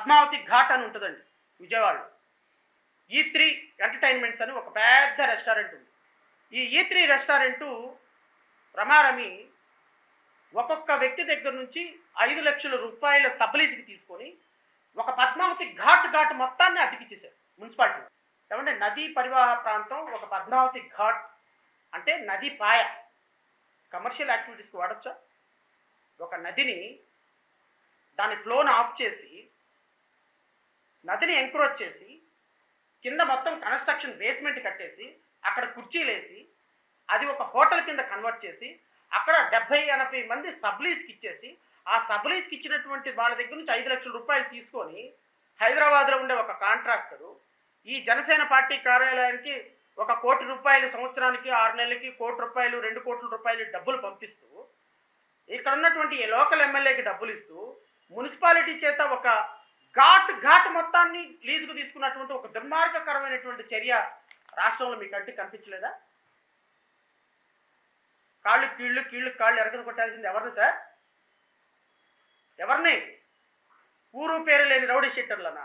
పద్మావతి ఘాట్ అని ఉంటుందండి విజయవాడలో. E3 ఎంటర్టైన్మెంట్స్ అని ఒక పెద్ద రెస్టారెంట్ ఉంది. ఈ E3 రెస్టారెంటు రమారమి ఒక్కొక్క వ్యక్తి దగ్గర నుంచి 5 లక్షల రూపాయల సబ్లీజ్కి తీసుకొని ఒక పద్మావతి ఘాట్ మొత్తాన్ని అతికిచ్చేశారు మున్సిపాలిటీ. ఏమంటే నదీ పరివాహ ప్రాంతం ఒక పద్మావతి ఘాట్ అంటే నది పాయ కమర్షియల్ యాక్టివిటీస్కి వాడచ్చా? ఒక నదిని దాని ఫ్లోను ఆఫ్ చేసి నదిని ఎంక్రోచ్ చేసి కింద మొత్తం కన్స్ట్రక్షన్ బేస్మెంట్ కట్టేసి అక్కడ కుర్చీలు వేసి అది ఒక హోటల్ కింద కన్వర్ట్ చేసి అక్కడ 70-80 మంది సబ్లీజ్కి ఇచ్చేసి ఆ సబ్లీజ్కి ఇచ్చినటువంటి వాళ్ళ దగ్గర నుంచి 5 లక్షల రూపాయలు తీసుకొని హైదరాబాద్లో ఉండే ఒక కాంట్రాక్టరు ఈ జనసేన పార్టీ కార్యాలయానికి 1 కోటి రూపాయలు సంవత్సరానికి 6 నెలలకి 1 కోటి రూపాయలు 2 కోట్ల రూపాయలు డబ్బులు పంపిస్తూ ఇక్కడ ఉన్నటువంటి లోకల్ ఎమ్మెల్యేకి డబ్బులు ఇస్తూ మున్సిపాలిటీ చేత ఒక ఘాట్ మొత్తాన్ని లీజుకు తీసుకున్నటువంటి ఒక దుర్మార్గకరమైనటువంటి చర్య రాష్ట్రంలో మీ కంటికి కనిపించలేదా? కీళ్ళు కాళ్ళు ఎరగదు కొట్టాల్సింది ఎవరిని సార్? ఎవరిని? ఊరు పేరు లేని రౌడీ షీటర్లనా?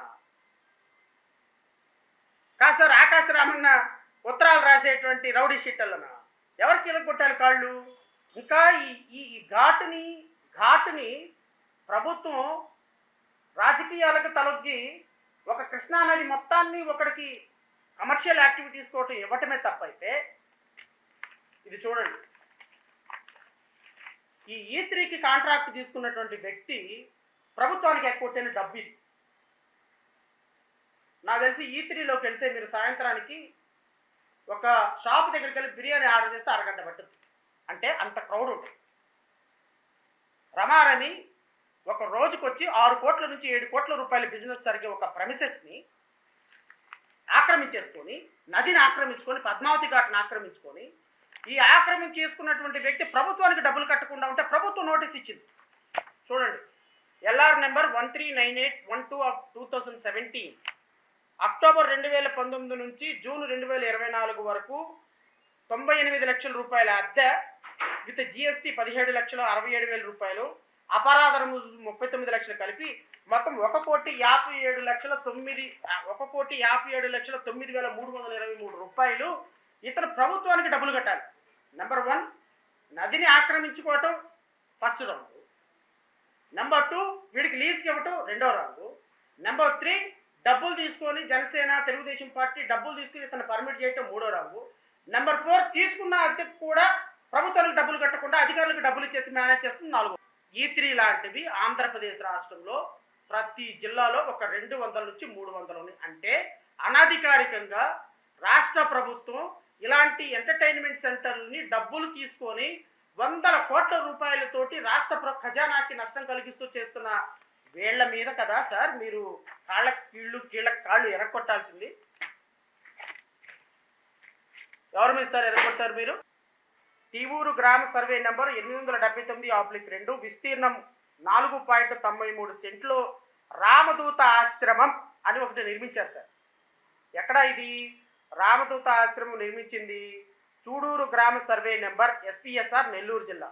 కాదు సార్, ఆకాశ రామన్న ఉత్తరాలు రాసేటువంటి రౌడీ షీటర్లనా? ఎవరికి ఇలా కొట్టాలి కాళ్ళు? ఇంకా ఈ ఘాటుని ప్రభుత్వం రాజకీయాలకు తలొగ్గి ఒక కృష్ణానది మొత్తాన్ని ఒకడికి కమర్షియల్ యాక్టివిటీస్ కోటి ఇవ్వటమే తప్పైతే, ఇది చూడండి, ఈ E3కి కాంట్రాక్ట్ తీసుకున్నటువంటి వ్యక్తి ప్రభుత్వానికి ఎక్కొట్టిన డబ్బు ఇది. నాకు తెలిసి E3లోకి వెళ్తే మీరు సాయంత్రానికి ఒక షాప్ దగ్గరికి వెళ్ళి బిర్యానీ ఆర్డర్ చేస్తే అరగంట పట్టుద్ది. అంటే అంత క్రౌడ్ ఉంటుంది. రమారమి ఒక రోజుకి వచ్చి 6 కోట్ల నుంచి 7 కోట్ల రూపాయల బిజినెస్ జరిగే ఒక ప్రెమిసెస్ని ఆక్రమించేసుకొని నదిని ఆక్రమించుకొని పద్మావతి ఘాట్ని ఆక్రమించుకొని ఈ ఆక్రమించి చేసుకున్నటువంటి వ్యక్తి ప్రభుత్వానికి డబ్బులు కట్టకుండా ఉంటే ప్రభుత్వం నోటీస్ ఇచ్చింది. చూడండి, LR నెంబర్ 139812/2017 అక్టోబర్ 2019 నుంచి జూన్ 2024 వరకు 98 లక్షల రూపాయల అద్దె విత్ GST 17,67,000 రూపాయలు, అపరాధ రుసుము 39 లక్షలు కలిపి మొత్తం 1,57,9,323 రూపాయలు ఇతను ప్రభుత్వానికి డబ్బులు కట్టాలి. నెంబర్ 1 నదిని ఆక్రమించుకోవటం ఫస్ట్ రౌండ్, నెంబర్ 2 వీడికి లీజ్కి ఇవ్వటం రెండో రౌండ్, నెంబర్ 3 డబ్బులు తీసుకొని జనసేన తెలుగుదేశం పార్టీ డబ్బులు తీసుకుని ఇతను పర్మిట్ చేయటం మూడో రౌండ్, నెంబర్ 4 తీసుకున్న అద్దెకు కూడా ప్రభుత్వానికి డబ్బులు కట్టకుండా అధికారులకు డబ్బులు ఇచ్చేసి మేనేజ్ చేస్తుంది 4. E3 లాంటివి ఆంధ్రప్రదేశ్ రాష్ట్రంలో ప్రతి జిల్లాలో ఒక 200 నుంచి 300 ఉన్నాయి. అంటే అనధికారికంగా రాష్ట్ర ప్రభుత్వం ఇలాంటి ఎంటర్టైన్మెంట్ సెంటర్లని డబ్బులు తీసుకొని 100 కోట్ల రూపాయలతోటి రాష్ట్ర ఖజానాకి నష్టం కలిగిస్తూ చేస్తున్న వీళ్ళ మీద కదా సార్ మీరు కీళ్ళ ఎరగొట్టాల్సింది. ఎవరి మీద సార్ ఎరగొడతారు మీరు? తీవూరు గ్రామ సర్వే నెంబర్ 879/2 విస్తీర్ణం 4.93 సెంట్లో రామదూత ఆశ్రమం అని ఒకటి నిర్మించారు సార్. ఎక్కడ ఇది? రామదూత ఆశ్రమం నిర్మించింది చూడూరు గ్రామ సర్వే నెంబర్ SPSR నెల్లూరు జిల్లా.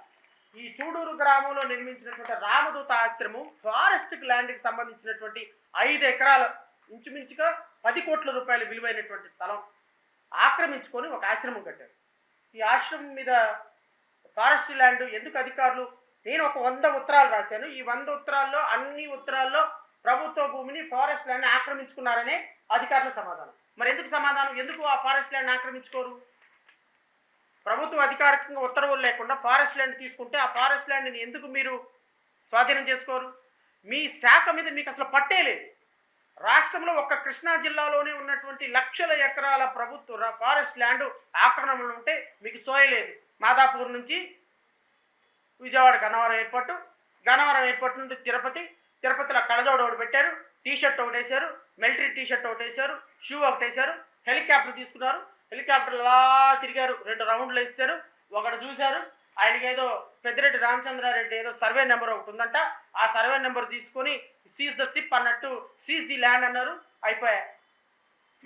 ఈ చూడూరు గ్రామంలో నిర్మించినటువంటి రామదూత ఆశ్రమం ఫారెస్ట్ ల్యాండ్కి సంబంధించినటువంటి 5 ఎకరాల ఇంచుమించుగా 10 కోట్ల రూపాయల విలువైనటువంటి స్థలం ఆక్రమించుకొని ఒక ఆశ్రమం కట్టారు. ఈ ఆశ్రమం మీద ఫారెస్ట్ ల్యాండ్ ఎందుకు అధికారులు, నేను ఒక 100 ఉత్తరాలు రాశాను. ఈ 100 ఉత్తరాల్లో అన్ని ఉత్తరాల్లో ప్రభుత్వ భూమిని ఫారెస్ట్ ల్యాండ్ ఆక్రమించుకున్నారనే అధికారుల సమాధానం. మరి ఎందుకు సమాధానం? ఎందుకు ఆ ఫారెస్ట్ ల్యాండ్ ఆక్రమించుకోరు? ప్రభుత్వం అధికారికంగా ఉత్తర్వులు లేకుండా ఫారెస్ట్ ల్యాండ్ తీసుకుంటే ఆ ఫారెస్ట్ ల్యాండ్ని ఎందుకు మీరు స్వాధీనం చేసుకోరు? మీ శాఖ మీద మీకు అసలు పట్టేలేదు. రాష్ట్రంలో ఒక్క కృష్ణా జిల్లాలోనే ఉన్నటువంటి లక్షల ఎకరాల ప్రభుత్వ ఫారెస్ట్ ల్యాండ్ ఆక్రమణలు ఉంటే మీకు సోయలేదు. మాదాపూర్ నుంచి విజయవాడ గన్నవరం ఎయిర్పోర్ట్ నుండి తిరుపతిలో కళ్ళజోడు ఒకటి పెట్టారు, టీషర్ట్ ఒకటి వేశారు, మిలిటరీ టీషర్ట్ ఒకటి వేశారు, షూ ఒకటి వేశారు, హెలికాప్టర్ తీసుకున్నారు, హెలికాప్టర్ అలా తిరిగారు, 2 రౌండ్లు వేసారు. ఒకటి చూశారు, ఆయనకి ఏదో పెద్దిరెడ్డి రామచంద్రారెడ్డి ఏదో సర్వే నెంబర్ ఒకటి ఉందంట, ఆ సర్వే నెంబర్ తీసుకొని సీజ్ ద సిప్ అన్నట్టు సీజ్ ది ల్యాండ్ అన్నారు, అయిపోయాయి.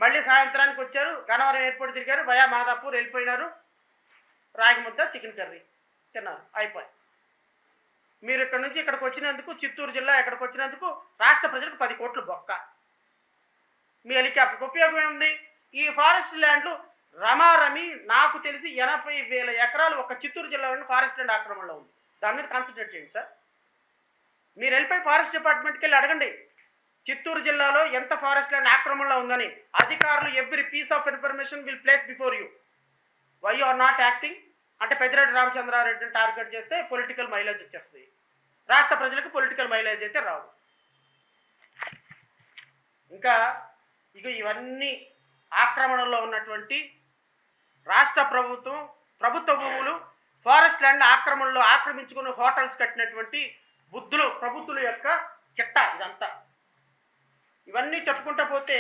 మళ్ళీ సాయంత్రానికి వచ్చారు, గన్నవరం ఎయిర్పోర్ట్ తిరిగారు, వయా మాదాపూర్ వెళ్ళిపోయినారు, రాగి ముద్ద చికెన్ కర్రీ తిన్నారు, అయిపోయాయి. మీరు ఇక్కడ నుంచి ఇక్కడికి వచ్చినందుకు, చిత్తూరు జిల్లా ఇక్కడికి వచ్చినందుకు రాష్ట్ర ప్రజలకు 10 కోట్లు బొక్క. మీ హెలికాప్టర్కి ఉపయోగం ఏముంది? ఈ ఫారెస్ట్ ల్యాండ్లు రమారమి నాకు తెలిసి 80,000 ఎకరాలు ఒక చిత్తూరు జిల్లాలోని ఫారెస్ట్ ల్యాండ్ ఆక్రమణలో ఉంది. దాని మీద కాన్సన్ట్రేట్ చేయండి సార్. మీరు వెళ్ళిపోయి ఫారెస్ట్ డిపార్ట్మెంట్కి వెళ్ళి అడగండి చిత్తూరు జిల్లాలో ఎంత ఫారెస్ట్ ల్యాండ్ ఆక్రమణలో ఉందని. అధికారులు every piece of information will place before you. Why you are not acting అంటే పెద్దిరెడ్డి రామచంద్రారెడ్డిని టార్గెట్ చేస్తే పొలిటికల్ మైలేజ్ వచ్చేస్తుంది. రాష్ట్ర ప్రజలకు పొలిటికల్ మైలేజ్ అయితే రాదు. ఇంకా ఇవన్నీ ఆక్రమణలో ఉన్నటువంటి రాష్ట్ర ప్రభుత్వ భూములు ఫారెస్ట్ ల్యాండ్ ఆక్రమించుకుని హోటల్స్ కట్టినటువంటి ప్రభుత్వుల యొక్క చిట్టా ఇదంతా. ఇవన్నీ చెప్పుకుంటూ పోతే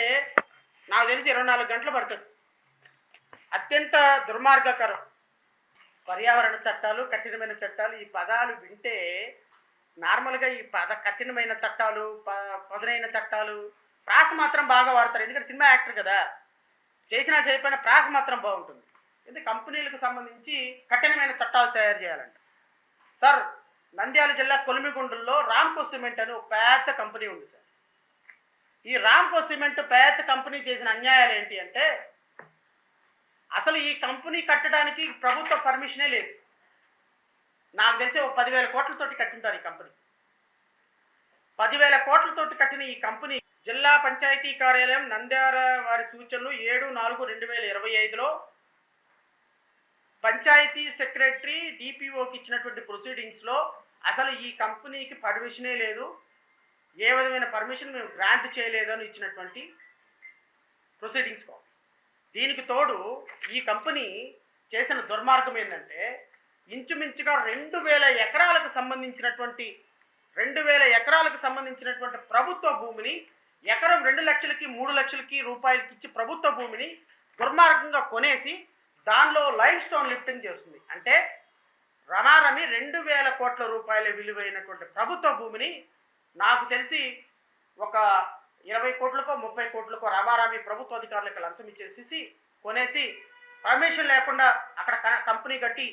నాకు తెలిసి 24 గంటలు పడుతుంది. అత్యంత దుర్మార్గకరం. పర్యావరణ చట్టాలు, కఠినమైన చట్టాలు, ఈ పదాలు వింటే నార్మల్గా ఈ కఠినమైన చట్టాలు, పదునైన చట్టాలు ప్రాస మాత్రం బాగా వాడతారు. ఎందుకంటే సినిమా యాక్టర్ కదా, చేసినా చేయకపోయినా ప్రాస మాత్రం బాగుంటుంది. ఎందుకంటే కంపెనీలకు సంబంధించి కఠినమైన చట్టాలు తయారు చేయాలంట. సార్, నంద్యాల జిల్లా కొలిమిగుండుల్లో రామ్కో సిమెంట్ అని ఒక పెద్ద కంపెనీ ఉంది సార్. ఈ రామ్కో సిమెంట్ పెద్ద కంపెనీ చేసిన అన్యాయాలు ఏంటి అంటే, అసలు ఈ కంపెనీ కట్టడానికి ప్రభుత్వ పర్మిషనే లేదు. నాకు తెలిసి ఒక 10,000 కోట్లతోటి కట్టుంటారు ఈ కంపెనీ. 10,000 కోట్లతోటి కట్టిన ఈ కంపెనీ జిల్లా పంచాయతీ కార్యాలయం నంద్యాల వారి సూచనలు 7/4/2025లో పంచాయతీ సెక్రటరీ డిపిఓకి ఇచ్చినటువంటి ప్రొసీడింగ్స్లో అసలు ఈ కంపెనీకి పర్మిషనే లేదు, ఏ విధమైన పర్మిషన్ మేము గ్రాంట్ చేయలేదు అని ఇచ్చినటువంటి ప్రొసీడింగ్స్ కాపీ. దీనికి తోడు ఈ కంపెనీ చేసిన దుర్మార్గం ఏంటంటే, ఇంచుమించుగా 2,000 ఎకరాలకు సంబంధించినటువంటి ప్రభుత్వ భూమిని ఎకరం 2 లక్షలకి 3 లక్షలకి రూపాయలకి ఇచ్చి ప్రభుత్వ భూమిని దుర్మార్గంగా కొనేసి దానిలో లైమ్ స్టోన్ లిఫ్టింగ్ చేస్తుంది. అంటే రమారమి 2,000 కోట్ల రూపాయల విలువైనటువంటి ప్రభుత్వ భూమిని నాకు తెలిసి ఒక 20 కోట్లకో 30 కోట్లకో రమారమి ప్రభుత్వ అధికారులకు లంచం ఇచ్చేసేసి కొనేసి పర్మిషన్ లేకుండా అక్కడ కంపెనీ కట్టి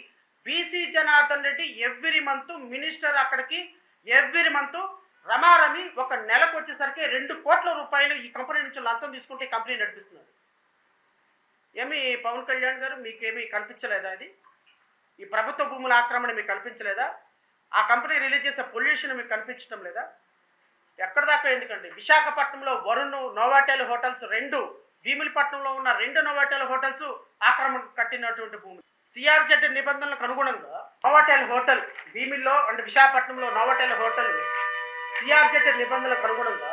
BC Janardhan Reddy every month minister అక్కడికి ఎవ్రీ మంత్ రమారమి ఒక నెలకు వచ్చేసరికి 2 కోట్ల రూపాయలు ఈ కంపెనీ నుంచి లంచం తీసుకుంటే కంపెనీ నడిపిస్తున్నారు. ఏమి పవన్ కళ్యాణ్ గారు మీకేమీ కనిపించలేదా? అది ఈ ప్రభుత్వ భూముల ఆక్రమణ మీకు కనిపించలేదా? ఆ కంపెనీ రిలీజ్ చేసే పొల్యూషన్ మీకు కనిపించడం లేదా? ఎక్కడ దాకా ఎందుకండి? విశాఖపట్నంలో వరుణ్ నోవాటెల్ హోటల్స్ 2, భీమిలిపట్నంలో ఉన్న 2 నోవాటెల్ హోటల్స్ ఆక్రమణ కట్టినటువంటి భూమి. సిఆర్జెడ్ నిబంధనలకు అనుగుణంగా నోవాటెల్ హోటల్ భీమిల్లో అంటే విశాఖపట్నంలో నోవాటెల్ హోటల్ సిఆర్జెడ్ నిబంధనలకు అనుగుణంగా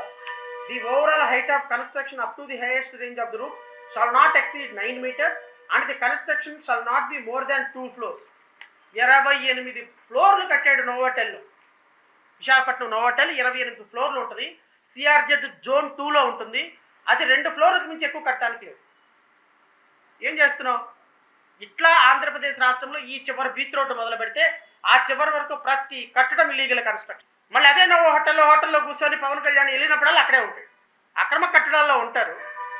the overall height of construction up to the highest range of the roof shall not exceed 9 meters and the construction shall not be more than 2 floors. 28 ఫ్లోర్లు కట్టాడు నోవాటెల్లో. Visakhapatnam Novotel 28 ఫ్లోర్లు ఉంటుంది. CRZ zone 2లో ఉంటుంది. అది 2 ఫ్లోర్లకు మించి ఎక్కువ కట్టడానికి లేదు. ఏం చేస్తున్నావు? ఇట్లా ఆంధ్రప్రదేశ్ రాష్ట్రంలో ఈ చివరి బీచ్ రోడ్డు మొదలు పెడితే ఆ చివరి వరకు ప్రతి కట్టడం ఇల్లీగల్ కన్స్ట్రక్షన్. మళ్ళీ అదే హోటల్లో కూర్చొని పవన్ కళ్యాణ్ వెళ్ళినప్పుడల్లా అక్కడే ఉంటాడు. అక్రమ కట్టడాల్లో ఉంటారు,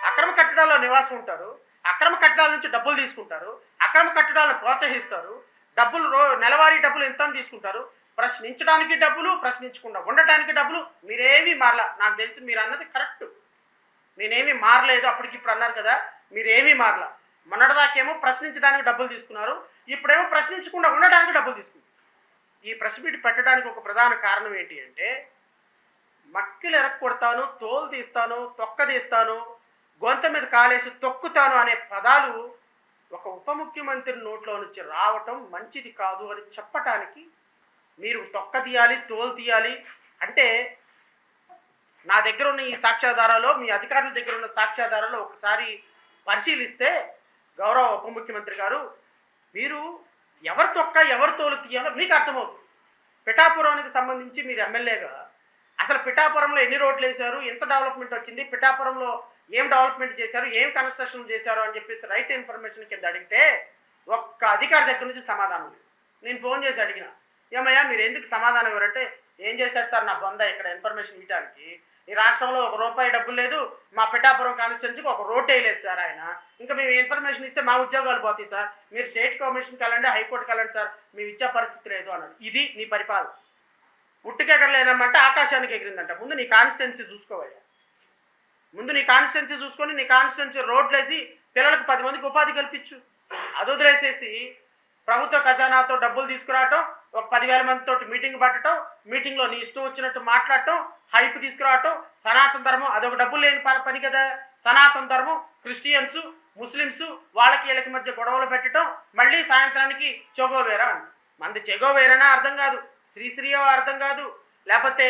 అక్రమ కట్టడాల్లో నివాసం ఉంటారు, అక్రమ కట్టడాల నుంచి డబ్బులు తీసుకుంటారు, అక్రమ కట్టడాలను ప్రోత్సహిస్తారు, నెలవారీ డబ్బులు ఎంత తీసుకుంటారు. ప్రశ్నించడానికి డబ్బులు, ప్రశ్నించకుండా ఉండటానికి డబ్బులు. మీరేమీ మారలా. నాకు తెలిసి మీరు అన్నది కరెక్ట్, నేనేమీ మారలేదు. అప్పటికి ఇప్పుడు అన్నారు కదా, మీరేమీ మారలా. మొన్నటిదాకేమో ప్రశ్నించడానికి డబ్బులు తీసుకున్నారు, ఇప్పుడేమో ప్రశ్నించకుండా ఉండడానికి డబ్బులు తీసుకున్నారు. ఈ ప్రెస్ మీట్ పెట్టడానికి ఒక ప్రధాన కారణం ఏంటి అంటే, మక్కిలు ఎరక్కొడతాను, తోలు తీస్తాను, తొక్క తీస్తాను, గొంత మీద కాలేసి తొక్కుతాను అనే పదాలు ఒక ఉప ముఖ్యమంత్రి నోట్లో నుంచి రావటం మంచిది కాదు అని చెప్పటానికి మీరు తొక్క తీయాలి, తోలు తీయాలి అంటే, నా దగ్గర ఉన్న ఈ సాక్ష్యాధారాలు, మీ అధికారుల దగ్గర ఉన్న సాక్ష్యాధారాలు ఒకసారి పరిశీలిస్తే గౌరవ ఉప ముఖ్యమంత్రి గారు, మీరు ఎవరు తొక్క ఎవరు తోలు తీయాలో మీకు అర్థమవుతుంది. పిఠాపురానికి సంబంధించి మీరు ఎమ్మెల్యేగా అసలు పిఠాపురంలో ఎన్ని రోడ్లు వేశారు, ఎంత డెవలప్మెంట్ వచ్చింది, పిఠాపురంలో ఏం డెవలప్మెంట్ చేశారు, ఏం కన్స్ట్రక్షన్ చేశారు అని చెప్పేసి రైట్ ఇన్ఫర్మేషన్ కింద అడిగితే ఒక్క అధికారి దగ్గర నుంచి సమాధానం లేదు. నేను ఫోన్ చేసి అడిగిన, ఏమయ్యా మీరు ఎందుకు సమాధానం ఇవ్వరంటే, ఏం చేశారు సార్ నా బొంద ఇక్కడ ఇన్ఫర్మేషన్ ఇవ్వడానికి, ఈ రాష్ట్రంలో ₹1 డబ్బులు లేదు, మా పిఠాపురం కాన్స్టిట్యున్సీకి ఒక రోడ్ వేయలేదు సార్ ఆయన, ఇంకా మేము ఇన్ఫర్మేషన్ ఇస్తే మా ఉద్యోగాలు పోతాయి సార్, మీరు స్టేట్ కమిషన్కి వెళ్ళండి, హైకోర్టుకి వెళ్ళండి సార్, మేము ఇచ్చే పరిస్థితి లేదు అన్నాడు. ఇది నీ పరిపాలన. ఉట్టుకి ఎగరలేనమ్మంటే ఆకాశానికి ఎగిరిందంట. ముందు నీ కాన్స్టిట్యున్సీ చూసుకోవయ్యా. ముందు నీ కాన్స్టిట్యున్సీ చూసుకొని నీ కాన్స్టిట్యున్సీ రోడ్లు వేసి పిల్లలకు 10 మందికి ఉపాధి కల్పించు. అది వదిలేసేసి ప్రభుత్వ ఖజానాతో డబ్బులు తీసుకురావటం, ఒక 10,000 మందితో మీటింగ్ పట్టడం, మీటింగ్లో నీ ఇష్టం వచ్చినట్టు మాట్లాడటం, హైప్ తీసుకురావటం, సనాతన ధర్మం అదొక డబ్బులు లేని పని కదా. సనాతన ధర్మం క్రిస్టియన్స్ ముస్లిమ్స్ వాళ్ళకి వీళ్ళకి మధ్య గొడవలు పెట్టడం, మళ్ళీ సాయంత్రానికి చెగోవేరా అంట. మనది చెగోవేరనా అర్థం కాదు, శ్రీశ్రీయో అర్థం కాదు, లేకపోతే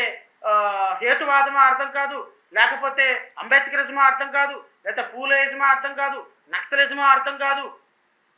హేతువాదమా అర్థం కాదు, లేకపోతే అంబేద్కరిజమా అర్థం కాదు, లేకపోతే పూలేజమా అర్థం కాదు, నక్సలిజమా అర్థం కాదు.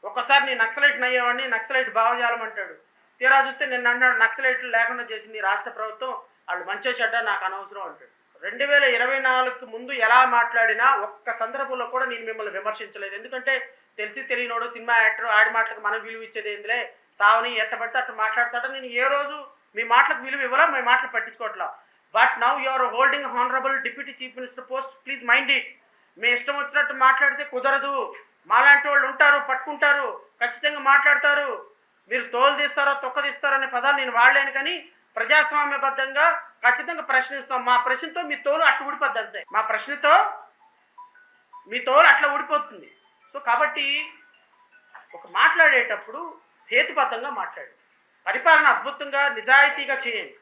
ఒక్కసారి నీ నక్సలైట్ అయ్యేవాడిని నక్సలైట్ భావజాలం అంటాడు. తీరా చూస్తే నేను అన్నాడు నక్సలైట్లు లేకుండా చేసింది రాష్ట్ర ప్రభుత్వం, వాళ్ళు మంచి చెడ్డ నాకు అనవసరం అంటాడు. 2024కి ముందు ఎలా మాట్లాడినా ఒక్క సందర్భంలో కూడా నేను మిమ్మల్ని విమర్శించలేదు. ఎందుకంటే తెలిసి తెలియనోడు సినిమా యాక్టర్ ఆడి మాటలకు మనం విలువ ఇచ్చేది ఏందిలే, సావని ఎట్టబడితే అట్లా మాట్లాడతాడో. నేను ఏ రోజు మీ మాటలకు విలువ ఇవ్వాలా, మీ మాటలు పట్టించుకోవట్లా. But now you are holding honourable deputy chief minister post, please mind it. మీ ఇష్టం వచ్చినట్టు మాట్లాడితే కుదరదు. మాలాంటి వాళ్ళు ఉంటారు, పట్టుకుంటారు, ఖచ్చితంగా మాట్లాడతారు. మీరు తోలు తీస్తారో తొక్క తీస్తారో అనే పదాలు నేను వాడలేను, కానీ ప్రజాస్వామ్యబద్ధంగా ఖచ్చితంగా ప్రశ్నిస్తాం. మా ప్రశ్నతో మీ తోలు అట్లా ఊడిపోద్ది అంతే. మా ప్రశ్నతో మీ తోలు అట్లా ఊడిపోతుంది. సో కాబట్టి ఒక మాట్లాడేటప్పుడు హేతుబద్ధంగా మాట్లాడండి, పరిపాలన అద్భుతంగా నిజాయితీగా చేయండి.